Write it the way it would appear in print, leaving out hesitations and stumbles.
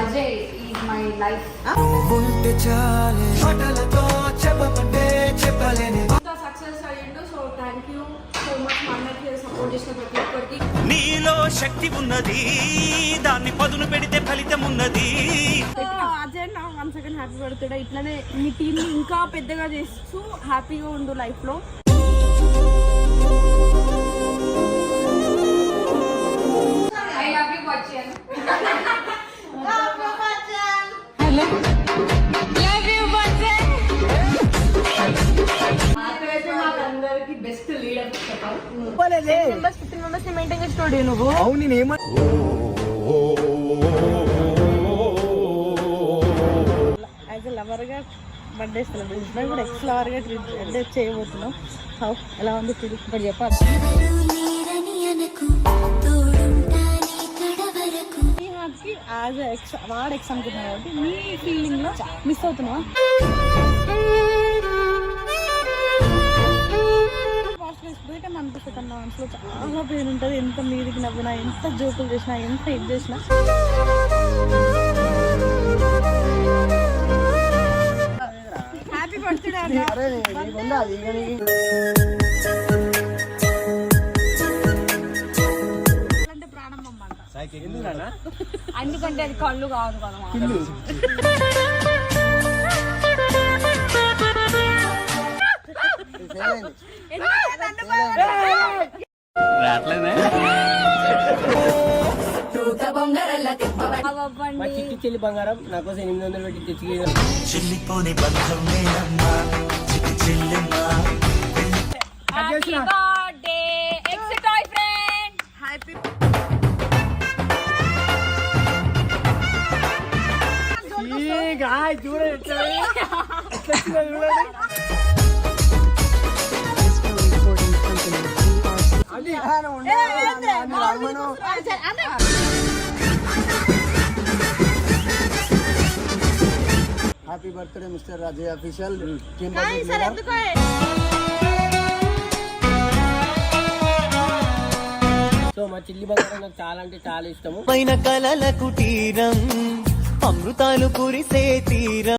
Ajay is my life. Success అయ్యిండు. So thank you so much. మా అన్నకి support చేసిన ప్రతి ఒక్కరికి. నీలో శక్తి ఉన్నది, దాన్ని పదును పెడితే ఫలితం ఉన్నది. అజయ్ నా వన్స్ అగైన్ హ్యాపీ బర్త్డే. ఇట్లానే మీ టీమ్ ఇంకా పెద్దగా చేస్తూ హ్యాపీగా ఉండు లైఫ్ లో. I love you, Bachchan. Hello love you Bachchan. అందరికి బెస్ట్ లీడర్ చెప్పాలి. 15 మెంబర్స్ ని మెయింటైన్ చేస్తున్నాడు నువ్వు. అవును నేనేమ యాజ్ ఎ లవర్ గా బర్త్డే సెలబ్రేషన్ కూడా ఎక్స్ లవర్ గా ట్రీట్ చేయబోతున్నాం. హౌ ఎలా ఉంది ఫీల్ ఇప్పుడు చెప్పాలి. ఈ హార్ట్కి యాజ్ ఎక్స్ వాడు ఎక్స్ అనుకుంటున్నావు కాబట్టి నీ ఫీలింగ్ లో మిస్ అవుతున్నావా? అనిపిస్తుంది అన్న మనసులో చాలా పేరు ఉంటుంది. ఎంత మీదికి నవ్వినా, ఎంత జోకులు చేసినా, ఎంత ఇది చేసినా. హ్యాపీ బర్త్డే అంటే ప్రారంభం అంట. అందుకంటే అది కళ్ళు కాదు కదా. చెల్లి బంగారం నా కోసం 800 పెట్టి తెచ్చి చెల్లిపోని బంధం నేనమ్మా, చెల్లెమ్మా. హ్యాపీ బర్త్డే ఎక్స్ టాయ్ friend. Happy happy birthday mister రాజయ్ అఫీషియల్. సో మా చిల్లి బంగారం నాకు చాలా అంటే చాలా ఇష్టము. పైన కలల కుటీరం, అమృతాలు కురిసే తీరం.